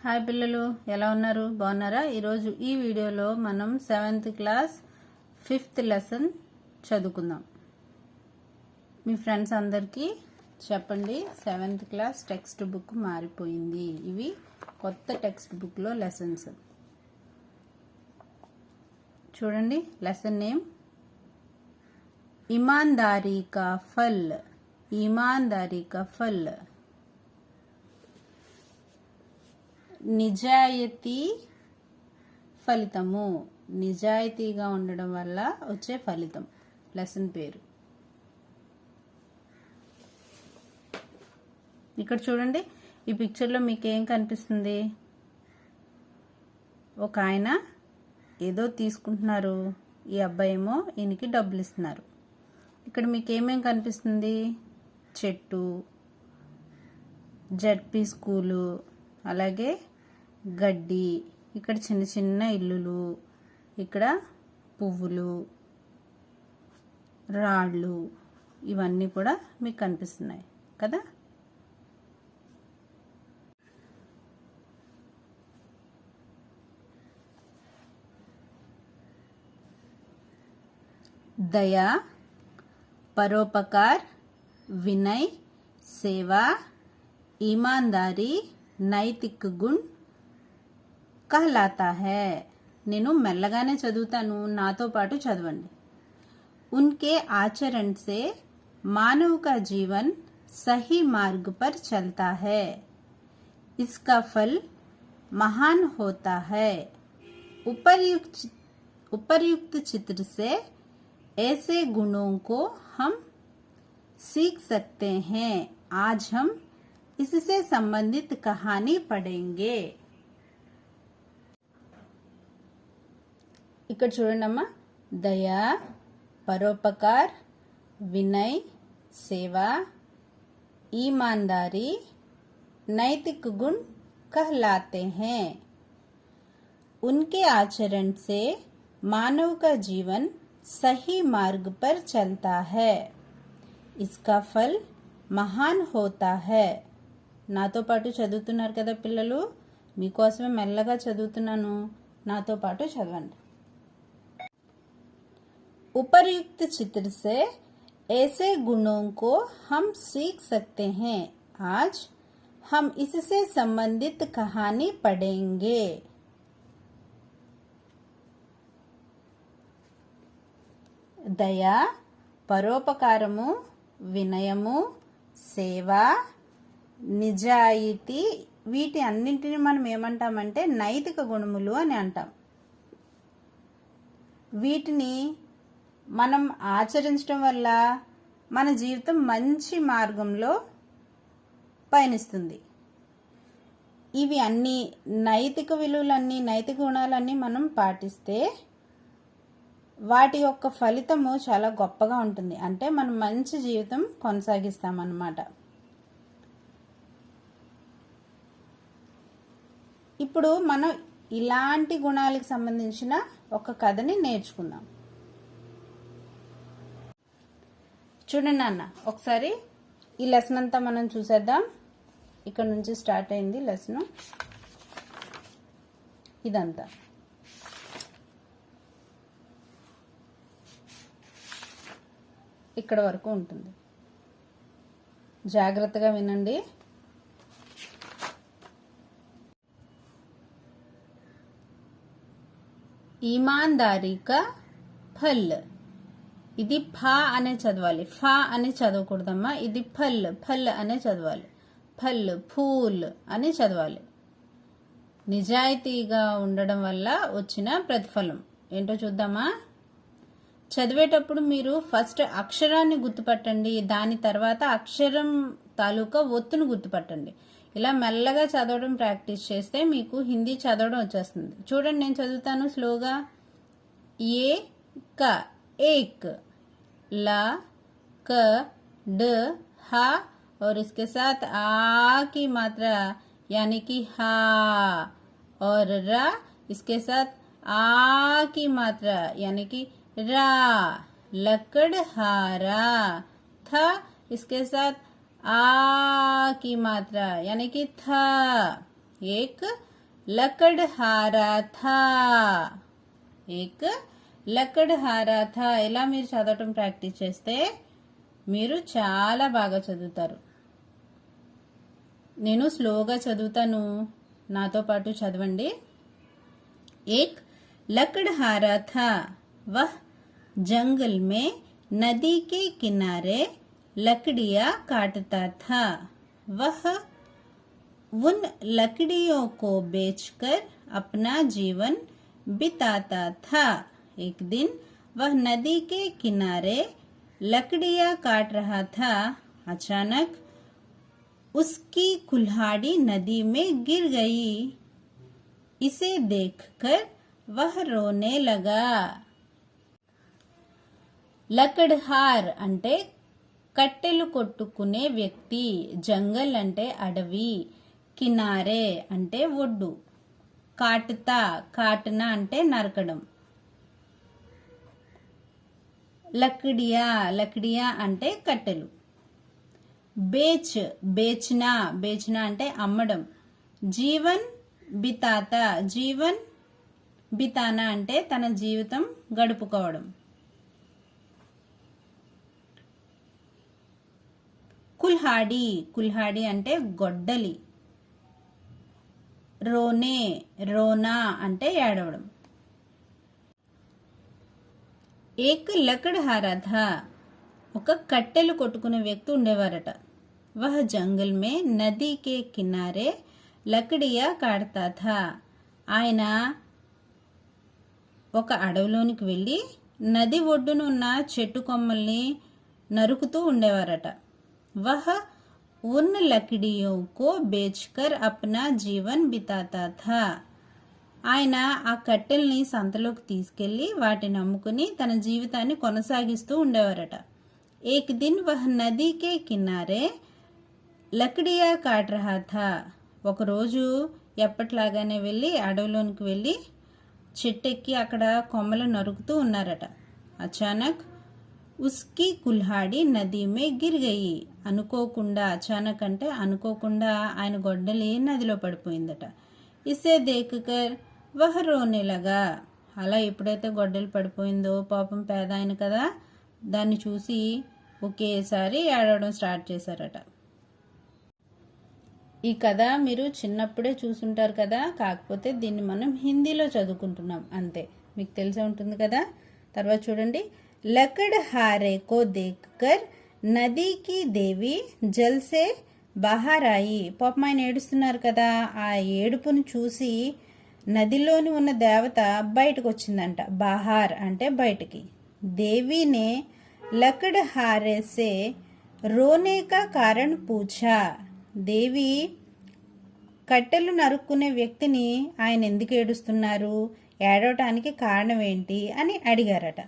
Hi పిల్లలు, ఎలా ఉన్నారు? బాగున్నారా? ఈరోజు ఈ వీడియోలో మనం 7th క్లాస్ 5th లెసన్ చదువుకుందాం. మీ ఫ్రెండ్స్ అందరికీ చెప్పండి, 7th క్లాస్ టెక్స్ట్ బుక్ మారిపోయింది. ఇవి కొత్త టెక్స్ట్ బుక్లో లెసన్స్. చూడండి, లెసన్ నేమ్ ईमानदारी का फल. ईमानदारी का फल. నిజాయితీ ఫలితము. నిజాయితీగా ఉండడం వల్ల వచ్చే ఫలితం లెసన్ పేరు. ఇక్కడ చూడండి, ఈ పిక్చర్లో మీకు ఏం కనిపిస్తుంది? ఒక ఆయన ఏదో తీసుకుంటున్నారు, ఈ అబ్బాయి ఏమో ఈయనకి డబ్బులు ఇస్తున్నారు. ఇక్కడ మీకు ఏమేం కనిపిస్తుంది? చెట్టు, జడ్పీ స్కూలు, అలాగే గడ్డి, ఇక్కడ చిన్న చిన్న ఇల్లులు, ఇక్కడ పువ్వులు, రాళ్ళు, ఇవన్నీ కూడా మీకు కనిపిస్తున్నాయి కదా. दया, परोपकार, विनय, सेवा, ईमानदारी नैतिक गुण कहलाता है. నేను మెల్లగానే చదువుతాను, నాతో పాటు చదవండి. उनके आचरण से मानव का जीवन सही मार्ग पर चलता है. इसका फल महान होता है. उपर्युक्त चित्र से ऐसे गुणों को हम सीख सकते हैं. आज हम इससे संबंधित कहानी पढ़ेंगे. ఇక్కడ చూడండి అమ్మా, దయా, పరోపకార్, వినయ్, సేवा, ईमानदारी नैतिक गुण कहलाते हैं. उनके आचरण से मानव का जीवन सही मार्ग पर चलता है. इसका फल महान होता है. నాతో పాటు చదువుతున్నారు కదా పిల్లలు, మీకోసమే మెల్లగా చదువుతున్నాను, నాతో పాటు చదవండి. उपर्युक्त चित्र से ऐसे गुणों को हम सीख सकते हैं. आज हम इससे संबंधित कहानी पढ़ेंगे. దయా, పరోపకారము, వినయము, సేవ, నిజాయితీ, వీటి అన్నింటిని మనం ఏమంటామంటే నైతిక గుణములు అని అంటాం. వీటిని మనం ఆచరించడం వల్ల మన జీవితం మంచి మార్గంలో పయనిస్తుంది. ఇవి అన్ని నైతిక విలువలన్నీ, నైతిక గుణాలన్నీ మనం పాటిస్తే వాటి యొక్క ఫలితము చాలా గొప్పగా ఉంటుంది. అంటే మనం మంచి జీవితం కొనసాగిస్తామన్నమాట. ఇప్పుడు మనం ఇలాంటి గుణాలకు సంబంధించిన ఒక కథని నేర్చుకుందాం. చూడండి నాన్న, ఒకసారి ఈ లెసన్ అంతా మనం చూసేద్దాం. ఇక్కడ నుంచి స్టార్ట్ అయింది లెసన్. ఇదంతా ఇక్కడ వరకు ఉంటుంది. జాగ్రత్తగా వినండి. ఈమాన్దారీ కా ఫల్. ఇది ఫా అనే చదవాలి, ఫా అని చదవకూడదమ్మా. ఇది ఫల్, ఫల్ అనే చదవాలి. ఫల్, ఫూల్ అని చదవాలి. నిజాయితీగా ఉండడం వల్ల వచ్చిన ప్రతిఫలం ఏంటో చూద్దామా. చదివేటప్పుడు మీరు ఫస్ట్ అక్షరాన్ని గుర్తుపట్టండి, దాని తర్వాత అక్షరం తాలూకా ఒత్తును గుర్తుపట్టండి. ఇలా మెల్లగా చదవడం ప్రాక్టీస్ చేస్తే మీకు హిందీ చదవడం వచ్చేస్తుంది. చూడండి, నేను చదువుతాను స్లోగా. ఏ క एक, ला, क, ड, हा और इसके साथ आ की मात्रा यानी कि हा, और रा इसके साथ आ की मात्रा यानी कि रा. लकड़हारा. था इसके साथ आ की मात्रा यानी कि था. एक లకడ్హారా థా. ఏక్ లకడ్హారా థా. ఇలా మీరు చదవటం ప్రాక్టీస్ చేస్తే మీరు చాలా బాగా చదువుతారు. నేను స్లోగా చదువుతాను, నాతో పాటు చదవండి. ఏక్ लकड़हारा था, वह जंगल में नदी के किनारे लकड़ियां काटता था. वह उन लकड़ियों को बेचकर अपना जीवन बिताता था. एक दिन वह नदी के किनारे लकड़ियां काट रहा था. अचानक उसकी कुल्हाड़ी नदी में गिर गई. इसे देखकर वह रोने लगा. లకడ్హార్ అంటే కట్టెలు కొట్టుకునే వ్యక్తి, జంగల్ అంటే అడవి, కినారే అంటే ఒడ్డు, కాటుతా కాటనా అంటే నరకడం, లకడియా లకడియా అంటే కట్టెలు, బేచ్నా బేచ్నా అంటే అమ్మడం, జీవన్ బితాతా జీవన్ బితానా అంటే తన జీవితం గడుపుకోవడం, కుల్హాడి కుల్హాడి అంటే గొడ్డలి, రోనా అంటే ఏడవడం. ఏక్ లకడ్హారా థా, ఒక కట్టెలు కొట్టుకునే వ్యక్తి ఉండేవారట. వహ్ జంగల్ మే నదీ కే కినారే లకడియా కాడతా థా, ఆయన ఒక అడవిలోనికి వెళ్ళి నది ఒడ్డున ఉన్న చెట్టు కొమ్మల్ని నరుకుతూ ఉండేవారట. వహ ఉన్ లకడియోं को बेचकर अपना जीवन बिताता था, ఆయన ఆ కట్టెల్ని సంతలోకి తీసుకెళ్లి వాటిని అమ్ముకుని తన జీవితాన్ని కొనసాగిస్తూ ఉండేవారట. ఏక్ దిన్ వహ్ నదీ కే కినారే లకడియా కాట్ రహా థా, ఒకరోజు ఎప్పట్లాగానే వెళ్ళి అడవిలోనికి వెళ్ళి చెట్టెక్కి అక్కడ కొమ్మలు నరుకుతూ ఉన్నారట. అచానక్ ఉస్కి కుల్హాడి నదీ మే గిర్ గయి, అనుకోకుండా, అచానక్ అంటే అనుకోకుండా ఆయన గొడ్డలి నదిలో పడిపోయిందట. ఇసే దేక్కర్ వహ రోనే లగా, అలా ఎప్పుడైతే గొడ్డలి పడిపోయిందో పాపం పేద ఆయన కదా, దాన్ని చూసి ఒకేసారి ఏడవడం స్టార్ట్ చేశారట. ఈ కథ మీరు చిన్నప్పుడే చూసుంటారు కదా, కాకపోతే దీన్ని మనం హిందీలో చదువుకుంటున్నాం అంతే, మీకు తెలిసే ఉంటుంది కదా. తర్వాత చూడండి. లకడ్హారే కో దేక్కర్ నదీ కి దేవి జల్ సే బాహర్ ఆయి, పాపం ఆయన ఏడుస్తున్నారు కదా, ఆ ఏడుపును చూసి నదిలోని ఉన్న దేవత బయటకు వచ్చిందంట. బాహార్ అంటే బయటికి. దేవినే లకడ్హారే సే రోనే కా కారణ్ పూఛా, దేవి కట్టెలు నరుక్కునే వ్యక్తిని ఆయన ఎందుకు ఏడుస్తున్నారు, ఏడవటానికి కారణం ఏంటి అని అడిగారట.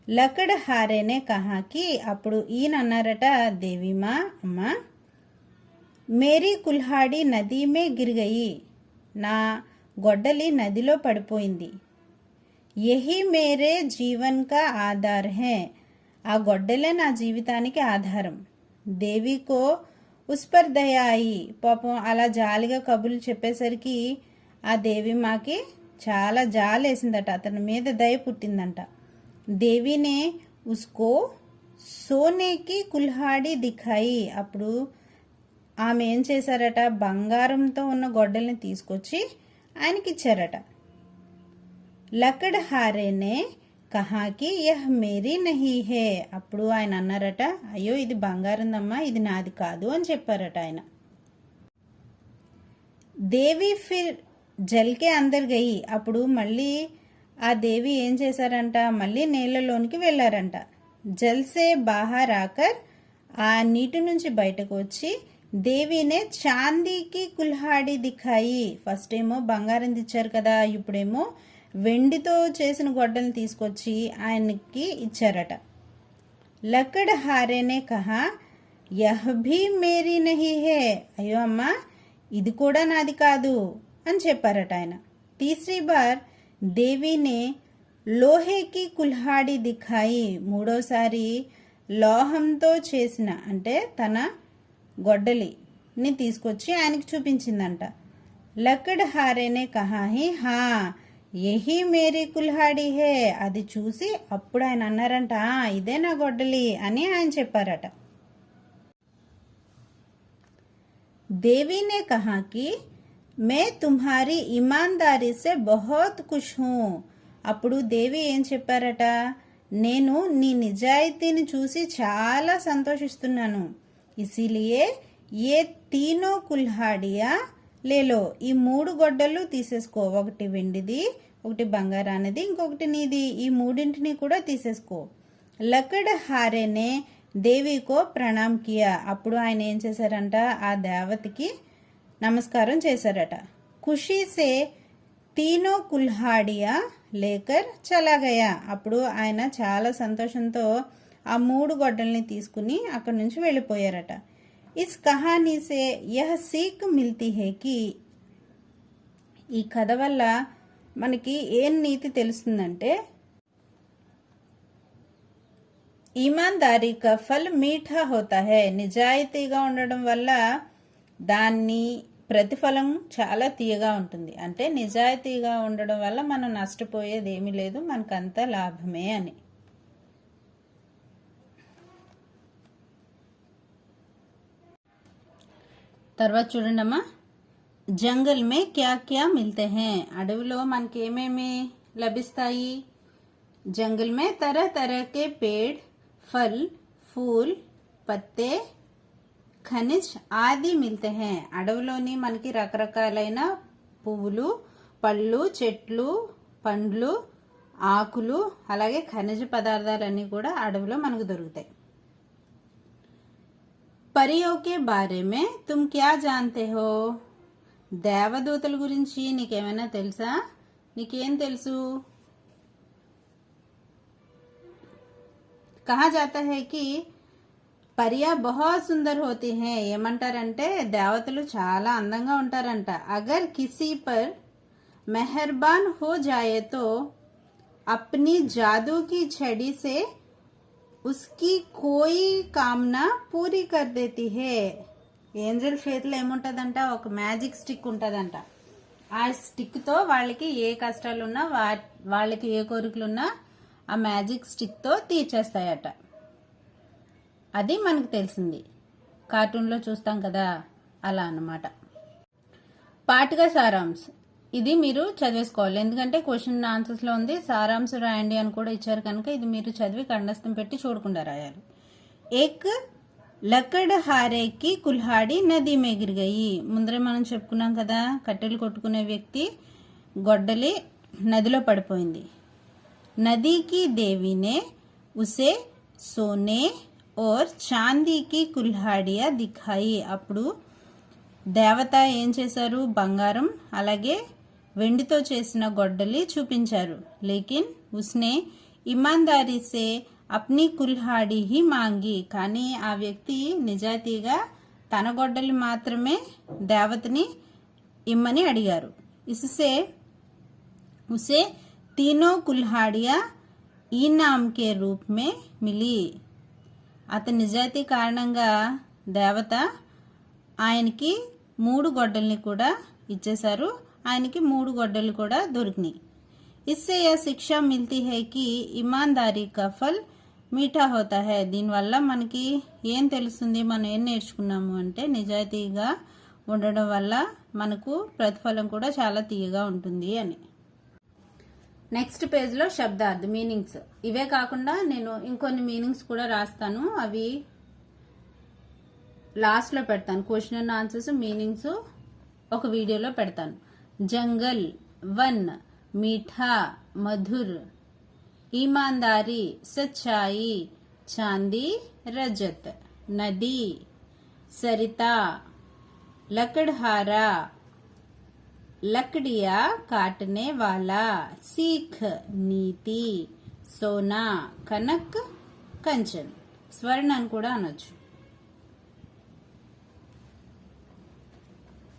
లకడ్హారేనే కహాకి, అప్పుడు ఈయన అన్నారట, దేవిమా అమ్మా, మేరీ కుల్హాడి నదీ మే గిర్ గయి, నా గొడ్డలి నదిలో పడిపోయింది. యహీ మేరే జీవన్ కా ఆధార్ హే, ఆ గొడ్డలే నా జీవితానికి ఆధారం. దేవికో ఉస్ పర్ దయా అయి, పాపం అలా జాలిగా కబుర్లు చెప్పేసరికి ఆ దేవి మాకి చాలా జాలేసిందట, అతని మీద దయ పుట్టిందంట. దేవినే ఉస్కో సోనేకి కుల్హాడి దిఖాయి, అప్పుడు ఆమె ఏం చేశారట, బంగారంతో ఉన్న గొడ్డల్ని తీసుకొచ్చి ఆయనకి ఇచ్చారట. లకడ్హారేనే కహాకి యహ్ మేరీ నహీ హే, అప్పుడు ఆయన అన్నారట, అయ్యో ఇది బంగారందమ్మా, ఇది నాది కాదు అని చెప్పారట ఆయన. దేవి ఫిర్ జల్కే అందర్ గయి, అప్పుడు మళ్ళీ ఆ దేవి ఏం చేశారంట, మళ్ళీ నీళ్ళలోనికి వెళ్ళారంట. జల్సే బాహర్ ఆకర్, ఆ నీటి నుంచి బయటకు వచ్చి దేవినే చాందీకి కుల్హాడి దిఖాయి, ఫస్ట్ ఏమో బంగారం తెచ్చారు కదా, ఇప్పుడేమో వెండితో చేసిన గొడ్డల్ని తీసుకొచ్చి ఆయనకి ఇచ్చారట. లకడ్హారేనే కహా యహ్ భీ మేరీ నహీ హే, అయ్యో అమ్మా ఇది కూడా నాది కాదు అని చెప్పారట ఆయన. తీసరీ బార్ దేవినే లోహేకి కుల్హాడి దిఖాయి, మూడోసారి లోహంతో చేసిన అంటే తన గొడ్డలిని తీసుకొచ్చి ఆయనకి చూపించిందంట. లకడ్హారే నే కహా హి హా యహీ మేరీ కుల్హాడి హే. అది చూసి అప్పుడు ఆయన అన్నారంట, ఇదే నా గొడ్డలి అని ఆయన చెప్పారట. దేవి నే కహా కి మే తుమ్హారీ ఇమాన్దారీ సే బహుత్ ఖుష్ హూ. అప్పుడు దేవి ఏం చెప్పారట, నేను నీ నిజాయితీని చూసి చాలా సంతోషిస్తున్నాను. ఇసిలియే ఏ తీనో కుల్హాడియా లేలో, ఈ 3 గొడ్డలు తీసేసుకో. ఒకటి వెండిది, ఒకటి బంగారానిది, ఇంకొకటి నీది. ఈ 3ంటిని కూడా తీసేసుకో. లకడ్హారేనే దేవికో ప్రణాం కియా. అప్పుడు ఆయన ఏం చేశారంట, ఆ దేవతకి నమస్కారం చేశారట. ఖుషీ సే తీనో కుల్హాడియా లేకర్ చలా గయా. అప్పుడు ఆయన చాలా సంతోషంతో ఆ 3 గొడ్డల్ని తీసుకుని అక్కడి నుంచి వెళ్ళిపోయారట. ఇస్ కహానీ సే యహ్ సీక్ మిల్తీ హే కి, ఈ కథ వల్ల మనకి ఏం నీతి తెలుస్తుందంటే, ఈమాన్దారీ కా ఫల్ మీఠా హోతా హై. నిజాయితీగా ఉండడం వల్ల దాన్ని ప్రతిఫలం చాలా తీయగా ఉంటుంది. అంటే నిజాయితీగా ఉండడం వల్ల మనం నష్టపోయేది ఏమీ లేదు, మనకంతా లాభమే అని. తర్వాత చూడండమ్మా, జంగల్ మే క్యా క్యా మిల్తే హే. అడవిలో మనకి ఏమేమి లభిస్తాయి? జంగల్ మే तरह तरह के पेड़, फल, फूल, పత్తే, ఖనిజ్ ఆది మిల్తే హే. అడవిలోని మనకి రకరకాలైన పువ్వులు, పళ్ళు, చెట్లు, పండ్లు, ఆకులు, అలాగే ఖనిజ పదార్థాలన్నీ కూడా అడవిలో మనకు దొరుకుతాయి. परियों के बारे में तुम क्या जानते हो. దేవదూతల గురించి నీకేమైనా తెలుసా? నీకేం తెలుసు? कहा जाता है कि परियां बहुत सुंदर होती हैं. ఏమంటారంటే దేవతలు చాలా అందంగా ఉంటారంట. అగర్ కిసీ పర్ మెహర్బాన్ హో జాయే తో अपनी जादू की छड़ी से उसकी कोई कामना పూరి కర్ దేతి హే. ఏంజల్ చేతిలో ఏముంటుందంట, ఒక మ్యాజిక్ స్టిక్ ఉంటుందంట. ఆ స్టిక్తో వాళ్ళకి ఏ కష్టాలున్నా, వాళ్ళకి ఏ కోరికలున్నా ఆ మ్యాజిక్ స్టిక్తో తీర్చేస్తాయట. అది మనకు తెలిసింది, కార్టూన్లో చూస్తాం కదా, అలా అన్నమాట. పాఠగా సారాంశ్, ఇది మీరు చదివేసుకోవాలి, ఎందుకంటే క్వశ్చన్ ఆన్సర్స్లో ఉంది. సారాంశం రాయండి అని కూడా ఇచ్చారు కనుక ఇది మీరు చదివి కండస్థం పెట్టి చూడకుండా రాయాలి. ఏక్ లకడ్హారేకి కుల్హాడి నది में गिर गई. ముందరే మనం చెప్పుకున్నాం కదా, కట్టెలు కొట్టుకునే వ్యక్తి గొడ్డలి నదిలో పడిపోయింది. నదీకి దేవినే ఉసే సోనే और చాందీ కి కుల్హాడియా దిఖాయి. అప్పుడు దేవత ఏం చేశారు, బంగారం అలాగే వెండితో చేసిన గొడ్డలి చూపించారు. లేకిన్ ఉస్నే ఇమాన్దారీ సే అప్నీ కుల్హాడి హి మాంగి. కానీ ఆ వ్యక్తి నిజాయితీగా తన గొడ్డలి మాత్రమే దేవతని ఇమ్మని అడిగారు. ఇసుసే ఉసే తీనో కుల్హాడియా ఈనామ్ కే రూప్ మే మిలి. అతని నిజాయితీ కారణంగా దేవత ఆయనకి 3 గొడ్డల్ని కూడా ఇచ్చేశారు. ఆయనకి 3 గొడ్డలు కూడా దొరికినాయి. ఇస్సే యా శిక్ష మిల్తీ హై కి ఇమాన్దారీ కా ఫల్ మీఠా హోతా హై. దీనివల్ల మనకి ఏం తెలుస్తుంది, మనం ఏం నేర్చుకున్నాము అంటే నిజాయితీగా ఉండడం వల్ల మనకు ప్రతిఫలం కూడా చాలా తీయగా ఉంటుంది అని. నెక్స్ట్ పేజ్లో శబ్దార్థ్ మీనింగ్స్. ఇవే కాకుండా నేను ఇంకొన్ని మీనింగ్స్ కూడా రాస్తాను, అవి లాస్ట్లో పెడతాను. క్వశ్చన్ అండ్ ఆన్సర్స్ మీనింగ్స్ ఒక వీడియోలో పెడతాను. జంగల్, వన్, మీఠా మధుర్, ईमानदारी सच्चाई, चांदी रजत, नदी सरिता, लकड़हारा लकड़िया काटने वाला, सीख नीति, सोना कनक कंचन. स्वर्ण అని కూడా అనొచ్చు.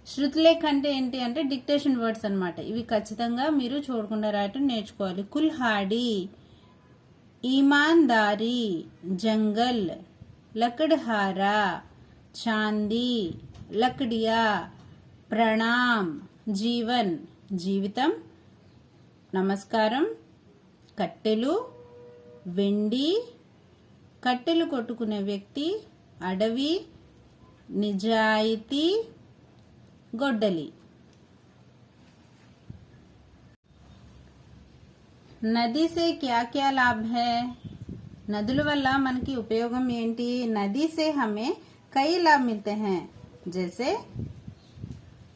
శృతిలేఖ అంటే ఏంటి అంటే డిక్టేషన్ వర్డ్స్ అన్నమాట. ఇవి ఖచ్చితంగా మీరు చూడకుండా రాయటం నేర్చుకోవాలి. కుల్హాడి, ईमानदारी, जंगल, लकड़हारा, चांदी, लकड़िया, प्रणाम, జీవన్ జీవితం, నమస్కారం కట్టెలు, వెండి, కట్టెలు కొట్టుకునే వ్యక్తి, అడవి, నిజాయితీ, గొడ్డలి. నది సే క్యా క్యా లాభ్ హై? నదుల వల్ల మనకి ఉపయోగం ఏంటి? నది సే హమే కై లాభ్ మిల్తే హై. జైసే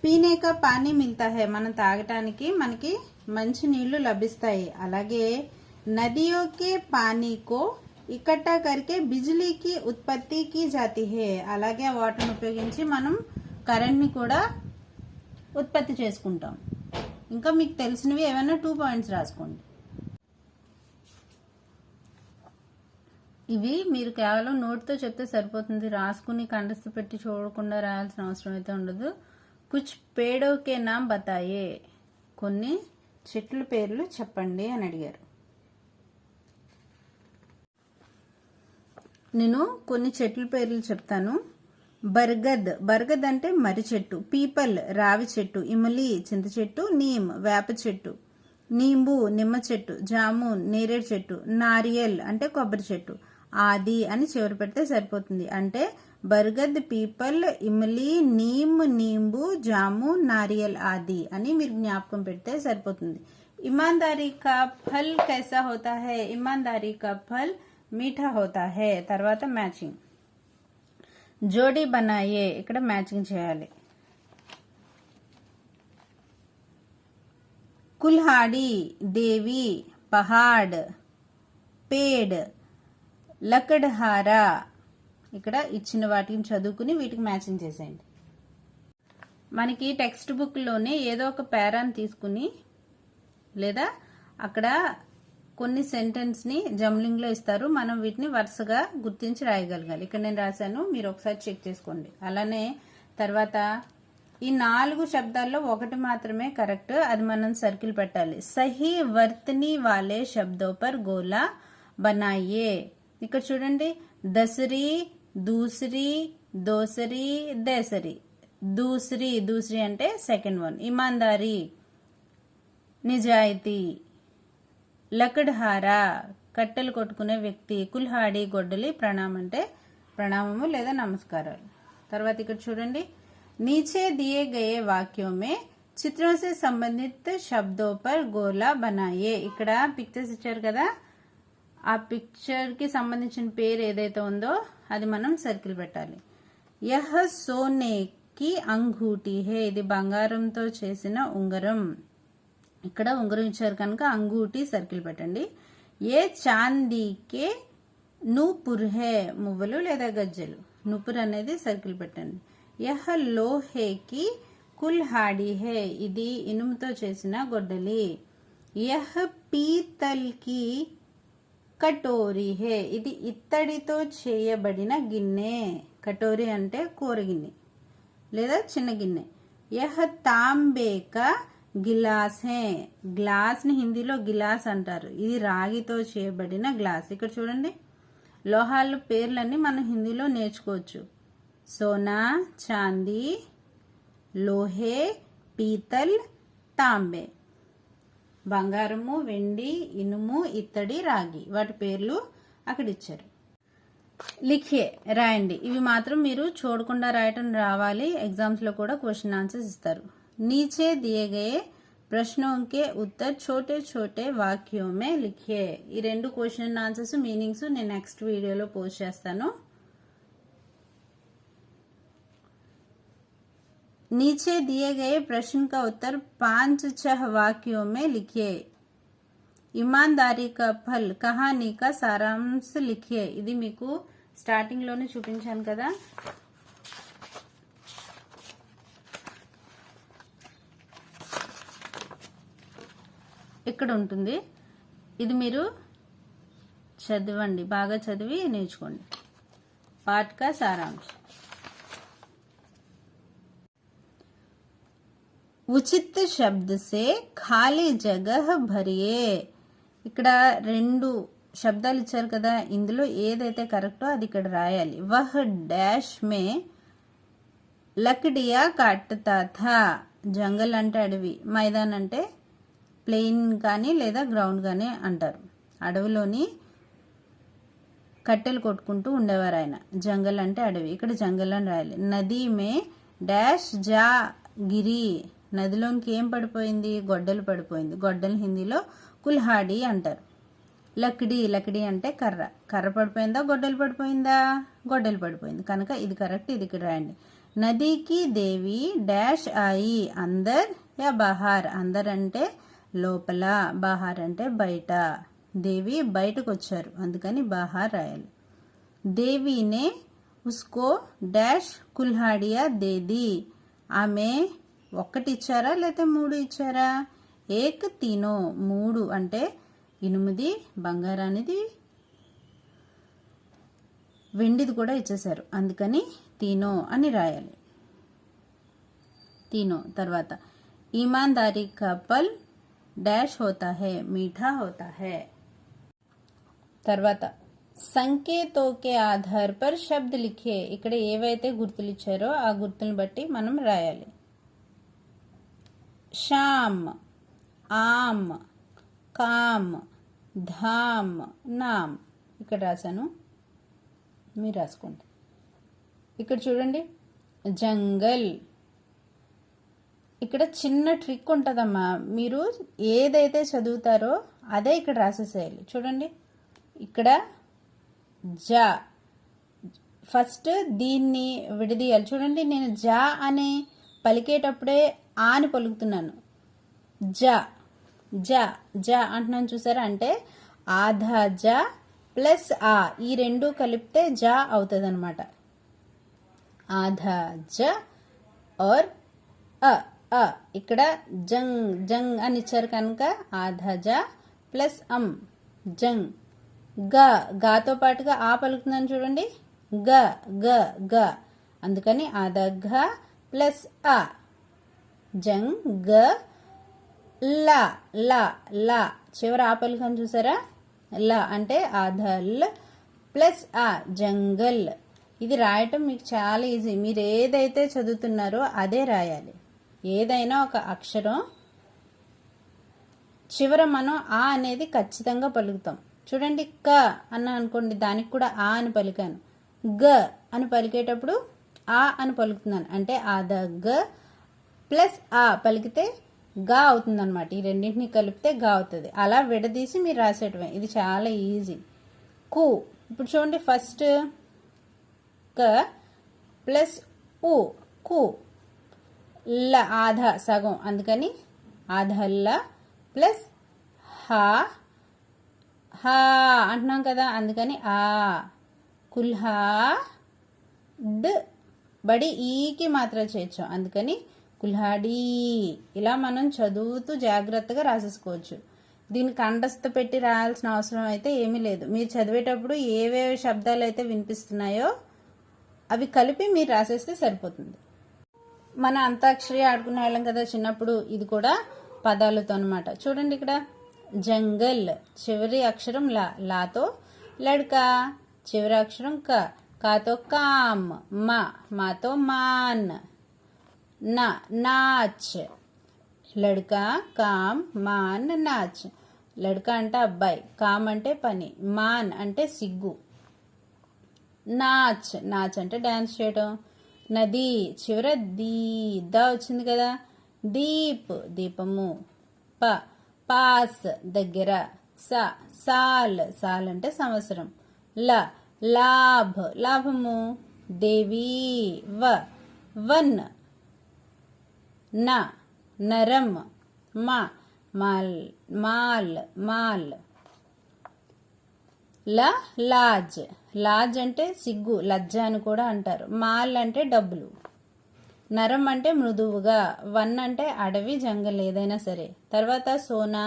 పీనే కా పానీ మిల్తా హై, మనం తాగటానికి మనకి మంచి నీళ్లు లభిస్తాయి. అలాగే నదియో కే పానీ కో ఇకట్టా करके బిజిలీ కి ఉత్పత్తి की जाती है. అలాగే వాటర్ని ఉపయోగించి మనం కరెంట్ ని కూడా ఉత్పత్తి చేసుకుంటాం. ఇంకా మీకు తెలిసినవి ఏమైనా 2 పాయింట్స్ రాసుకోండి. ఇవి మీరు కేవలం నోట్తో చెప్తే సరిపోతుంది, రాసుకుని కంఠస్థ పెట్టి చూడకుండా రాయాల్సిన అవసరం అయితే ఉండదు. కుచ్ పేడో కే నామ్ బతాయే, కొన్ని చెట్ల పేర్లు చెప్పండి అని అడిగారు. నేను కొన్ని చెట్ల పేర్లు చెప్తాను. బర్గద్, బర్గద్ అంటే మర్రి చెట్టు. పీపల్ రావి చెట్టు. ఇమలి చింత చెట్టు. నీమ్ వేప చెట్టు. నీంబు నిమ్మ చెట్టు. జామున్ నేరేడు చెట్టు. నారియల్ అంటే కొబ్బరి చెట్టు. ఆది అని చివరి పెడితే సరిపోతుంది. అంటే బర్గద్, పీపల్, ఇమలి, నీమ్, నీంబు, జామున్, నారియల్ ఆది అని మీరు జ్ఞాపకం పెడితే సరిపోతుంది. ఇమాందారీ కా ఫల్ కైసా హోతా హై? ఇమాందారీ కా ఫల్ మీఠా హోతా హై. తర్వాత మ్యాచింగ్. జోడీ బనాయే, ఇక్కడ మ్యాచింగ్ చేయాలి. కుల్హాడి దేవి, పహాడ్, పేడ్, లకడ్హారా. ఇక్కడ ఇచ్చిన వాటిని చదువుకుని వీటికి మ్యాచింగ్ చేసేయండి. మనకి టెక్స్ట్ బుక్లోనే ఏదో ఒక పేరాని తీసుకుని లేదా అక్కడ కొన్ని సెంటెన్స్ని జంబ్లింగ్లో ఇస్తారు, మనం వీటిని వరుసగా గుర్తించి రాయగలగాలి. ఇక్కడ నేను రాశాను, మీరు ఒకసారి చెక్ చేసుకోండి. అలానే తర్వాత ఈ 4 శబ్దాల్లో ఒకటి మాత్రమే కరెక్ట్, అది మనం సర్కిల్ పెట్టాలి. సహీ వర్తనీ వాలే శబ్దో పర్ గోలా బనాయే. ఇక్కడ చూడండి, దసరి, దూసరి, దోసరి, దేసరి. దూసరి, దూసరి అంటే సెకండ్ వన్. ఇమాందారీ నిజాయితీ. లకడ్హారా కట్టెలు కొట్టుకునే వ్యక్తి. కుల్హాడి గొడ్డలి. ప్రణామ్ అంటే ప్రణామము లేదా నమస్కారాలు. తర్వాత ఇక్కడ చూడండి, नीचे दिए गए वाक्यों में చిత్రం से संबंधित शब्दों पर గోలా బనాయే. ఇక్కడ పిక్చర్స్ ఇచ్చారు కదా, ఆ పిక్చర్ కి సంబంధించిన పేరు ఏదైతే ఉందో అది మనం సర్కిల్ పెట్టాలి. యహ్ సోనే కి అంగూఠీ హే, ఇది బంగారంతో చేసిన ఉంగరం. ఇక్కడ ఉంగరం ఇచ్చారు కనుక అంగూఠీ సర్కిల్ పెట్టండి. ఏ చాందీకే నూపుర్ హే, మువ్వలు లేదా గజ్జలు. నూపుర్ అనేది సర్కిల్ పెట్టండి. యహ్ లోహేకి కుల్హాడి హే, ఇది ఇనుముతో చేసిన గొడ్డలి. యహ్ పీతల్ కి కటోరీ హే, ఇది ఇత్తడితో చేయబడిన గిన్నె. కటోరీ అంటే కూర గిన్నె లేదా చిన్న గిన్నె. యహ్ తాంబే కా గిలాస్ హే, గ్లాస్ ని హిందీలో గిలాస్ అంటారు, ఇది రాగితో చేయబడిన గ్లాస్. ఇక్కడ చూడండి, లోహాల పేర్లన్నీ మనం హిందీలో నేర్చుకోవచ్చు. సోనా, చాందీ, లోహే, పీతల్, తాంబే. బంగారము, వెండి, ఇనుము, ఇత్తడి, రాగి, వాటి పేర్లు అక్కడ ఇచ్చారు. లిఖే రాయండి. ఇవి మాత్రం మీరు చూడకుండా రాయటం రావాలి. ఎగ్జామ్స్ లో కూడా క్వశ్చన్ ఆన్సర్స్ ఇస్తారు. नीचे दिए गए प्रश्नों के उत्तर छोटे छोटे वाक्यों में लिखिए. ఈ 2 క్వశ్చన్ ఆన్సర్స్ మీనింగ్స్ నేను నెక్స్ట్ వీడియోలో పోస్ట్ చేస్తాను. नीचे दिए गए प्रश्न का उत्तर 5-6 वाक्यों में लिखिए. ईमानदारी का फल कहानी का सारांश लिखिए. ఇది మీకు స్టార్టింగ్ లోనే చూపించాను కదా. ఇక్కడ ఉంటుంది, ఇది మీరు చదవండి, బాగా చదివి నేర్చుకోండి. పాఠ్ కా సారాంశ్. ఉచిత్ శబ్ద సే ఖాళీ జగహ భరియే. ఇక్కడ 2 శబ్దాలు ఇచ్చారు కదా, ఇందులో ఏదైతే కరెక్టో అది ఇక్కడ రాయాలి. వహ్ డాష్ మే లక్డియా కట్టతా థా. జంగల్ అంటే అడవి, మైదాన్ అంటే ప్లెయిన్ కానీ లేదా గ్రౌండ్ కానీ అంటారు. అడవిలోని కట్టెలు కొట్టుకుంటూ ఉండేవారు ఆయన. జంగల్ అంటే అడవి, ఇక్కడ జంగల్ అని రాయాలి. నది మే డాష్ జా గిరి. నదిలోనికి ఏం పడిపోయింది? గొడ్డలు పడిపోయింది. గొడ్డలు హిందీలో కుల్హాడి అంటారు. లక్డీ అంటే కర్ర. కర్ర పడిపోయిందా గొడ్డలు పడిపోయిందా? గొడ్డలు పడిపోయింది కనుక ఇది కరెక్ట్. ఇది ఇక్కడ రాయండి. నదికి దేవి డాష్ ఆయి అందర్ యా బహార్. అందర్ అంటే లోపల, బహార్ అంటే బయట. దేవి బయటకు వచ్చారు అందుకని బహార్ రాయాలి. దేవినే ఉస్కో డాష్ కుల్హాడియా దేది. ఆమె ఒక్కటి ఇచ్చారా లేకపోతే 3 ఇచ్చారా? ఏక్ తీనో. 3 అంటే ఇనుముది, బంగారానిది, వెండిది కూడా ఇచ్చేశారు అందుకని తీనో అని రాయాలి. తీనో. తర్వాత ईमानदारी का फल डैश होता है मीठा होता है. తర్వాత సంకేతోకే ఆధార్ పర్ శబ్ద లిఖే. ఇక్కడ ఏవైతే గుర్తులు ఇచ్చారో ఆ గుర్తులను బట్టి మనం రాయాలి. షామ్, ఆమ్, కామ్, ధామ్, నామ్. ఇక్కడ రాశాను, మీరు రాసుకోండి. ఇక్కడ చూడండి, జంగల్. ఇక్కడ చిన్న ట్రిక్ ఉంటుందమ్మా. మీరు ఏదైతే చదువుతారో అదే ఇక్కడ రాసేసేయాలి. చూడండి, ఇక్కడ జా ఫస్ట్ దీన్ని విడదీయాలి. చూడండి, నేను జా అని పలికేటప్పుడే ఆ అని పలుకుతున్నాను. జా జా జా అంటున్నాను చూసారా? అంటే ఆధా జా ప్లస్ ఆ, ఈ రెండు కలిపితే జా అవుతుంది అనమాట. ఆధా జ ఆర్ అ. ఇక్కడ జంగ్ జంగ్ అని ఇచ్చారు కనుక ఆధా జా ప్లస్ అమ్ జంగ్. గాతో పాటుగా ఆ పలుకుతున్నాను చూడండి, గ గ గ. అందుకని ఆధా ఘ ప్లస్ ఆ జంగ్ గ. లా లా లా చివరి ఆ పలుకని చూసారా? లా అంటే ఆధా ల్ ప్లస్ ఆ జంగల్. ఇది రాయటం మీకు చాలా ఈజీ. మీరు ఏదైతే చదువుతున్నారో అదే రాయాలి. ఏదైనా ఒక అక్షరం చివర మనం ఆ అనేది ఖచ్చితంగా పలుకుతాం. చూడండి, క అన్నా అనుకోండి, దానికి కూడా ఆ అని పలికాను. గ అని పలికేటప్పుడు ఆ అని పలుకుతున్నాను అంటే ఆధా గ ప్లస్ ఆ పలికితే గా అవుతుంది అనమాట. ఈ రెండింటిని కలిపితే గా అవుతుంది. అలా విడదీసి మీరు రాసేయటమే. ఇది చాలా ఈజీ. కు. ఇప్పుడు చూడండి, ఫస్ట్ క ప్లస్ ఉ కు. ల ఆధా సగం అందుకని ఆధల్ల ప్లస్ హా హా అంటున్నాం కదా అందుకని ఆ. కుల్హా డ్ బడి ఈకి మాత్రం చేయొచ్చు అందుకని కుల్హాడీ. ఇలా మనం చదువుతూ జాగ్రత్తగా రాసేసుకోవచ్చు. దీన్ని కంఠస్థ పెట్టి రాయాల్సిన అవసరం అయితే ఏమీ లేదు. మీరు చదివేటప్పుడు ఏవేవి శబ్దాలు అయితే వినిపిస్తున్నాయో అవి కలిపి మీరు రాసేస్తే సరిపోతుంది. మన అంతాక్షరి ఆడుకునే వాళ్ళం కదా చిన్నప్పుడు, ఇది కూడా పదాలతో అనమాట. చూడండి, ఇక్కడ జంగల్ చివరి అక్షరం లా, లాతో లడ్కా చివరి అక్షరం క, కాతో కామ్, మా మాతో మాన్, నా నాచ్. లడ్కా కామ్ మాన్ నాచ్. లడ్కా అంటే అబ్బాయి, కామ్ అంటే పని, మాన్ అంటే సిగ్గు, నాచ్ నాచ్ అంటే డాన్స్ చేయడం. నది చివర దీ ద వచ్చింది కదా, దీప్ దీపము. ప పాస్ దగ్గర. స సాల్ సాల్ అంటే సంవత్సరం. ల లాభ్ లాభము. దేవి వ వన్. న నరం. మా మాల్ మాల్ మాల్. ల లాజ్ లాజ్ అంటే సిగ్గు, లజ్జ అని కూడా అంటారు. మాల్ అంటే డబ్బులు. నరం అంటే మృదువుగా. వన్ అంటే అడవి, జంగల్ ఏదైనా సరే. తర్వాత సోనా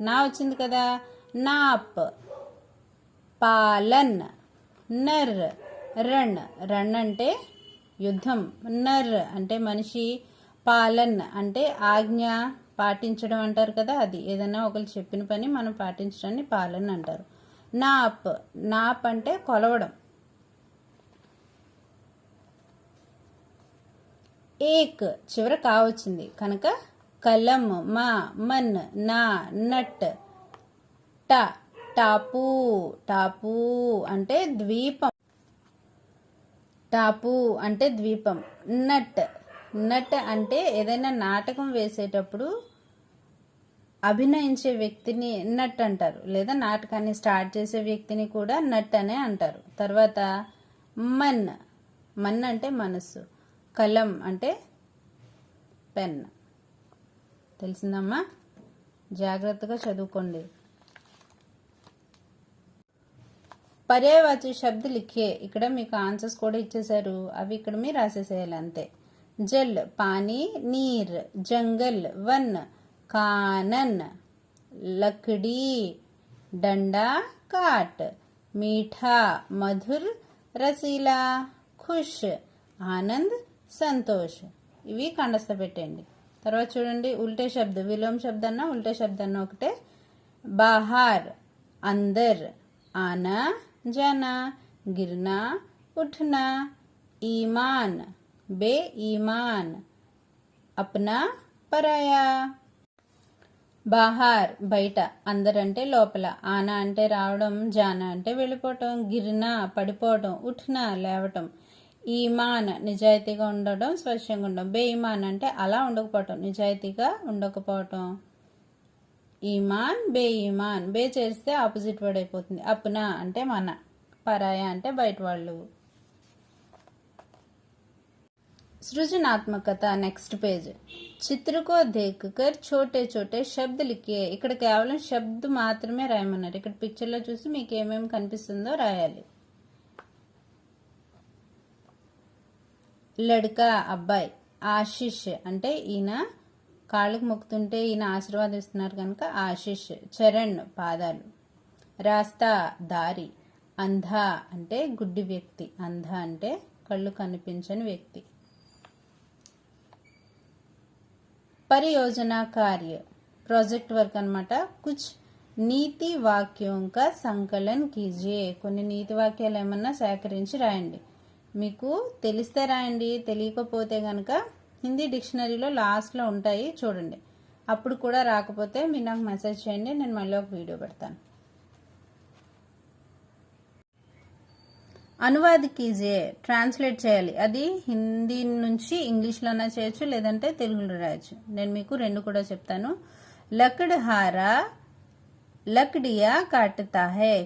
నా వచ్చింది కదా, నాప్. పాలన్. నర్ రన్ రన్ అంటే యుద్ధం. నర్ అంటే మనిషి. పాలన్ అంటే ఆజ్ఞ పాటించడం అంటారు కదా, అది ఏదైనా ఒకరు చెప్పిన పని మనం పాటించడాన్ని పాలన్ అంటారు. నాప్ నాప్ అంటే కొలవడం. ఏక్ చివర కావచ్చింది కనుక కలం, మా, మన్, నా, నట్, ట టాపు. టాపు అంటే ద్వీపం. టాపు అంటే ద్వీపం. నట్ నట్ అంటే ఏదైనా నాటకం వేసేటప్పుడు అభినయించే వ్యక్తిని నట్ అంటారు, లేదా నాటకాన్ని స్టార్ట్ చేసే వ్యక్తిని కూడా నట్ అనే అంటారు. తర్వాత మన్, మన్ అంటే మనస్సు. కలం అంటే పెన్. తెలిసిందమ్మా? జాగ్రత్తగా చదువుకోండి. పర్యాయవాచి శబ్ద లిఖే. ఇక్కడ మీకు ఆన్సర్స్ కూడా ఇచ్చేశారు, అవి ఇక్కడ మీరు రాసేసేయాలి అంతే. జల్ పానీ, నీర్, జంగల్ వన్, कानन, लकड़ी, डंडा काट, मीठा मधुर रसीला, खुश ఆనంద్ సంతోష్. ఇవి కండస్థ పెట్టండి. తర్వాత చూడండి ఉల్టే శబ్ద, విలోమ శబ్దాన్న ఉల్టే శబ్దాన్న ఒకటే. బాహార్ अंदर, आना जाना, गिरना उठना, ईमान बेईमान, अपना पराया. బాహార్ బయట, అందర్ అంటే లోపల, ఆనా అంటే రావడం, జానా అంటే వెళ్ళిపోవటం, గిరినా పడిపోవటం, ఉఠ్నా లేవటం, ఈమాన్ నిజాయితీగా ఉండడం, స్వచ్ఛంగా ఉండడం, బేఈమాన్ అంటే అలా ఉండకపోవటం, నిజాయితీగా ఉండకపోవటం. ఈమాన్ బేఈమాన్, బే చేస్తే ఆపోజిట్ వర్డ్ అయిపోతుంది. అప్నా అంటే మన, పరాయ అంటే బయట వాళ్ళు. సృజనాత్మకత నెక్స్ట్ పేజ్. చిత్ర కో దేఖ్కర్ छोटे छोटे शब्द लिखिए. ఇక్కడ కేవలం శబ్ద మాత్రమే రాయమన్నారు. ఇక్కడ పిక్చర్లో చూసి మీకు ఏమేమి కనిపిస్తుందో రాయాలి. లడ్కా అబ్బాయి, ఆశిష్ అంటే ఈయన కాళ్ళకు మొక్కుతుంటే ఈయన ఆశీర్వాదిస్తున్నారు కనుక ఆశిష్. చరణ్ పాదాలు. రాస్తా దారి. అంధా అంటే గుడ్డి వ్యక్తి, అంధా అంటే కళ్ళు కనిపించని వ్యక్తి. परियोजना कार्य ప్రాజెక్ట్ వర్క్ అన్నమాట. కుచ్ నీతి వాక్యోం కా సంకలన్ కీజియే. కొన్ని నీతి వాక్యాలు ఏమన్నా సేకరించి రాయండి. మీకు తెలిస్తే రాయండి, తెలియకపోతే కనుక హిందీ డిక్షనరీలో లాస్ట్లో ఉంటాయి చూడండి. అప్పుడు కూడా రాకపోతే మీరు నాకు మెసేజ్ చేయండి, నేను మళ్ళీ ఒక వీడియో పెడతాను. అనువాద్ కీజియే ట్రాన్స్లేట్ చేయాలి. అది హిందీ నుంచి ఇంగ్లీష్లోనే చేయొచ్చు, లేదంటే తెలుగులో రాయొచ్చు. నేను మీకు రెండు కూడా చెప్తాను. లకడ్హారా లక్డియా కాటుతా హై.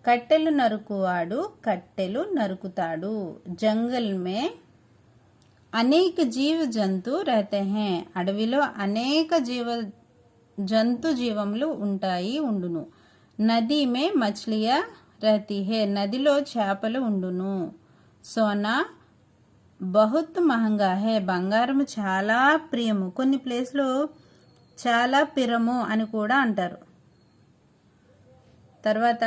కట్టెలు నరుకువాడు కట్టెలు నరుకుతాడు. జంగల్ మే అనేక జీవ జంతు రహతే హై. అడవిలో అనేక జంతు జీవములు ఉంటాయి ఉండును. నది మే మछलियां रहती है. నదిలో చేపలు ఉండును. సోనా బహుత్ మహంగా హై. బంగారము చాలా ప్రియము. కొన్ని ప్లేస్లో చాలా పిరము అని కూడా అంటారు. తర్వాత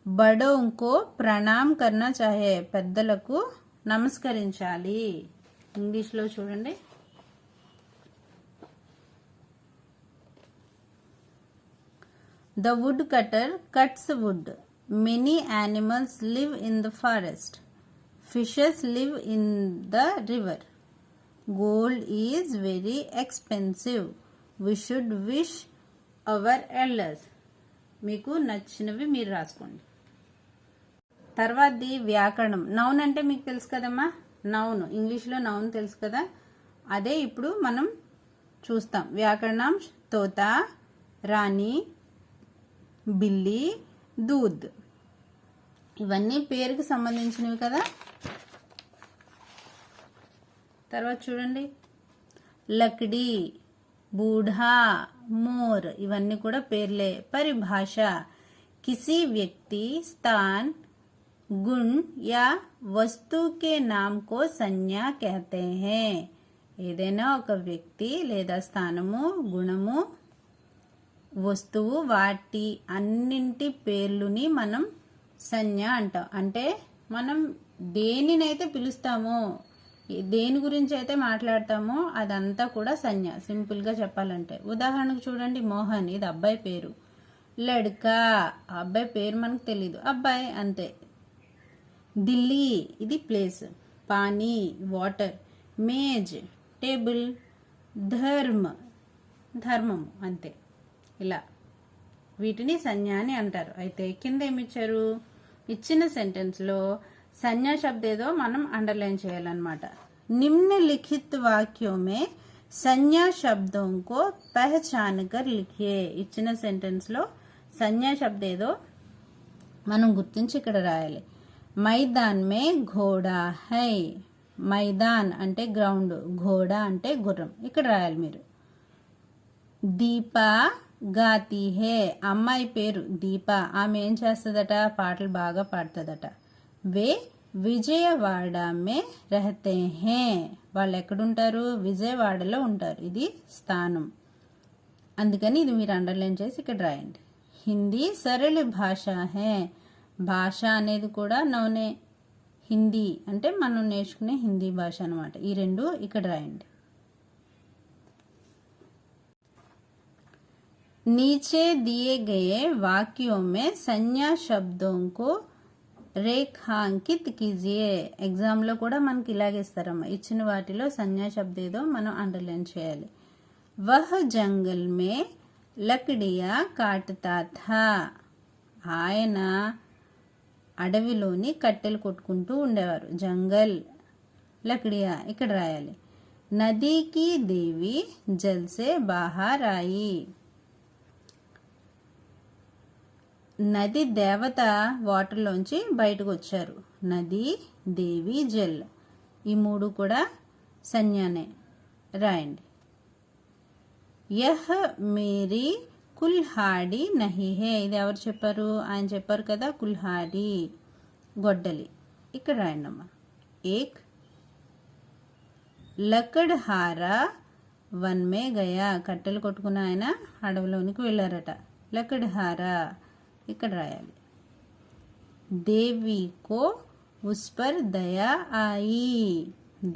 బడోంకో ప్రణామ్ కర్నా చాహే. పెద్దలకు నమస్కరించాలి. ఇంగ్లీష్లో చూడండి. The woodcutter cuts wood. Many animals live in the forest. Fishes live in the river. Gold is very expensive. We should wish our elders. మీకు నచ్చినవి మీరు రాసుకోండి. తర్వాతది వ్యాకరణం. నౌన్ అంటే మీకు తెలుసు కదమ్మా, నౌన్ ఇంగ్లీష్లో నౌన్ తెలుసు కదా, అదే ఇప్పుడు మనం చూస్తాం. వ్యాకరణం తోత, రాణి, బిల్లి, దూద్, ఇవన్నీ పేరుకి సంబంధించినవి కదా. తర్వాత చూడండి లక్డీ, బూఢా, మోర్, ఇవన్నీ కూడా పేర్లే. పరిభాష కిసి వ్యక్తి, స్థాన్, గుణ్ యా వస్తు కే నామ్ కో సంజ్ఞా కహతే హై. ఏదైనా ఒక వ్యక్తి లేదా స్థానము, గుణము, వస్తువు, వాటి అన్నింటి పేర్లుని మనం సంజ్ఞ అంటాం. అంటే మనం దేనినైతే పిలుస్తామో, దేని గురించి అయితే మాట్లాడతామో అదంతా కూడా సంజ్ఞ. సింపుల్గా చెప్పాలంటే ఉదాహరణకు చూడండి, మోహన్ ఇది అబ్బాయి పేరు. లడ్కా ఆ అబ్బాయి పేరు మనకు తెలీదు, అబ్బాయి అంతే. ఢిల్లీ ఇది ప్లేస్. పానీ వాటర్, మేజ్ టేబుల్, ధర్మము అంతే. ఇలా వీటిని సంజ్ఞ అని అంటారు. అయితే కింద ఏమిచ్చారు, ఇచ్చిన సెంటెన్స్లో సంజ్ఞా శబ్ద ఏదో మనం అండర్లైన్ చేయాలన్నమాట. निम्नलिखित वाक्यों में संज्ञा शब्दों को पहचान कर लिखिए. ఇచ్చిన సెంటెన్స్ లో సంజ్ఞా శబ్ద ఏదో మనం గుర్తించి ఇక్కడ రాయాలి. మైదాన్ మే ఘోడా హై. మైదాన్ అంటే గ్రౌండ్, ఘోడా అంటే గుర్రం. ఇక్కడ రాయాలి మీరు. దీపా గాతి హే. అమ్మాయి పేరు దీప. ఆమె ఏం చేస్తుందట, పాటలు బాగా పాడుతుందట. వే విజయవాడ మే రహతే హే. వాళ్ళు ఎక్కడుంటారు, విజయవాడలో ఉంటారు. ఇది స్థానం, అందుకని ఇది మీరు అండర్లైన్ చేసి ఇక్కడ రాయండి. హిందీ సరళ భాష హే. భాష అనేది కూడా నౌనే. హిందీ అంటే మనం నేర్చుకునే హిందీ భాష అనమాట. ఈ రెండు ఇక్కడ రాయండి. नीचे दिए गए वाक्यों में संज्ञा शब्दों को రేఖాంకిత్ కీజియే. ఎగ్జామ్లో కూడా మనకి ఇలాగే ఇస్తారమ్మా. ఇచ్చిన వాటిలో సంజ్ఞా శబ్ద ఏదో మనం అండర్లైన్ చేయాలి. వహ్ జంగల్ మే లకడియా కాటతా థా. ఆయన అడవిలోని కట్టెలు కొట్టుకుంటూ ఉండేవారు. జంగల్, లకడియా ఇక్కడ రాయాలి. నదీకి దేవి జల్సే బాహర్ ఆయి. నది దేవత వాటర్లోంచి బయటకు వచ్చారు. నది, దేవి, జల్ ఈ మూడు కూడా సంజ్ఞానే రాయండి. యహ్ మేరీ కుల్హాడి నహీ హే. ఇది ఎవరు చెప్పారు, ఆయన చెప్పారు కదా, కుల్హాడి గొడ్డలి. ఇక్కడ రాయండి అమ్మా. ఏక్ లకడ్హారా వన్ మే గయా. కట్టెలు కొట్టుకున్న ఆయన అడవిలోనికి వెళ్ళారట. లకడ్హారా ఇక్కడ రాయాలి. దేవి కో ఉస్ పర్ దయా ఆయి.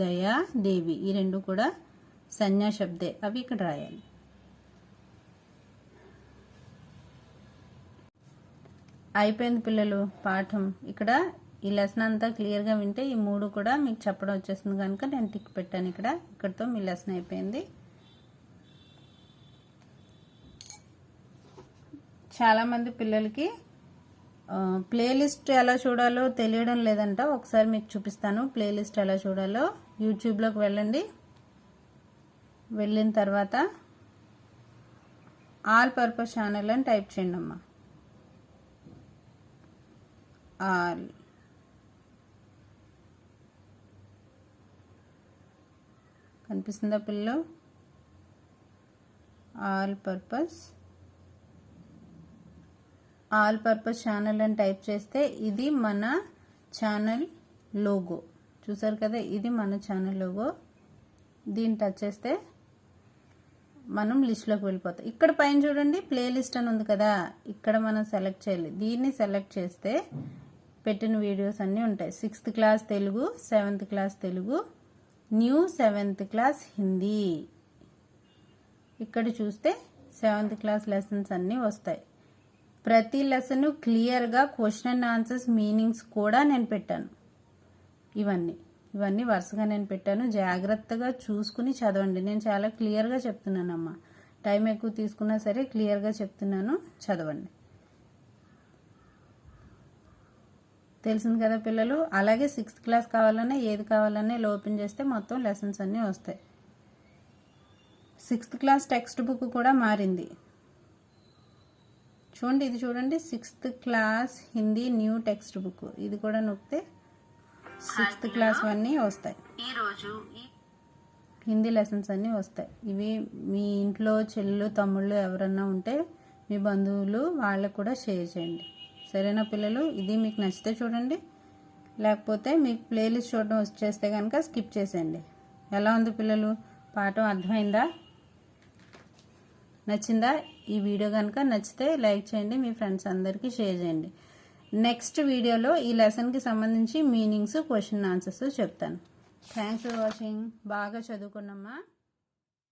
దయా, దేవి ఈ రెండు కూడా సంజ్ఞా శబ్దే, అవి ఇక్కడ రాయాలి. అయిపోయింది పిల్లలు పాఠం. ఇక్కడ ఈ లెసన్ అంతా క్లియర్గా వింటే ఈ మూడు కూడా మీకు చెప్పడం వచ్చేస్తుంది కనుక నేను టిక్ పెట్టాను ఇక్కడ. ఇక్కడితో మీ లెసన్ అయిపోయింది. చాలామంది పిల్లలకి ప్లేలిస్ట్ ఎలా చూడాలో తెలియడం లేదంట. ఒకసారి మీకు చూపిస్తాను ప్లేలిస్ట్ ఎలా చూడాలో. యూట్యూబ్లోకి వెళ్ళండి. వెళ్ళిన తర్వాత ఆల్ పర్పస్ ఛానల్ అని టైప్ చేయండి అమ్మా. ఆల్ కనిపిస్తుందా పిల్లలు? ఆల్ పర్పస్ ఛానల్ అని టైప్ చేస్తే ఇది మన ఛానల్ లోగో. చూసారు కదా, ఇది మన ఛానల్ లోగో. దీన్ని టచ్ చేస్తే మనం లిస్ట్లోకి వెళ్ళిపోతాం. ఇక్కడ పైన చూడండి ప్లేలిస్ట్ అని ఉంది కదా, ఇక్కడ మనం సెలెక్ట్ చేయాలి. దీన్ని సెలెక్ట్ చేస్తే పెట్టిన వీడియోస్ అన్నీ ఉంటాయి. 6th class Telugu, 7th class Telugu, new 7th class Hindi. ఇక్కడ చూస్తే 7th క్లాస్ లెసన్స్ అన్నీ వస్తాయి. ప్రతి లెసన్ క్లియర్గా క్వశ్చన్ అండ్ ఆన్సర్స్ మీనింగ్స్ కూడా నేను పెట్టాను. ఇవన్నీ వరుసగా నేను పెట్టాను. జాగ్రత్తగా చూసుకుని చదవండి. నేను చాలా క్లియర్గా చెప్తున్నానమ్మా. టైం ఎక్కువ తీసుకున్నా సరే క్లియర్గా చెప్తున్నాను, చదవండి. తెలిసింది కదా పిల్లలు? అలాగే 6th క్లాస్ కావాలన్నా ఏది కావాలన్నా ఇలా ఓపెన్ చేస్తే మొత్తం లెసన్స్ అన్నీ వస్తాయి. 6th క్లాస్ టెక్స్ట్ బుక్ కూడా మారింది. చూడండి, ఇది చూడండి 6th class Hindi new text book. ఇది కూడా నొక్కితే 6th క్లాస్ అన్నీ వస్తాయి. ఈరోజు హిందీ లెసన్స్ అన్నీ వస్తాయి. ఇవి మీ ఇంట్లో చెల్లు తమ్ముళ్ళు ఎవరన్నా ఉంటే మీ బంధువులు వాళ్ళకు కూడా షేర్ చేయండి. సరేనా పిల్లలు? ఇది మీకు నచ్చితే చూడండి, లేకపోతే మీకు ప్లేలిస్ట్ చూడడం వచ్చేస్తే కనుక స్కిప్ చేసేయండి. ఎలా ఉంది పిల్లలు? పాఠం అర్థమైందా? నచ్చిందా? ఈ వీడియో కనుక నచ్చితే లైక్ చేయండి, మీ ఫ్రెండ్స్ అందరికీ షేర్ చేయండి. నెక్స్ట్ వీడియోలో ఈ లెసన్కి సంబంధించి మీనింగ్స్, క్వశ్చన్ ఆన్సర్స్ చెప్తాను. Thanks for watching. బాగా చదువుకున్నామ్మా.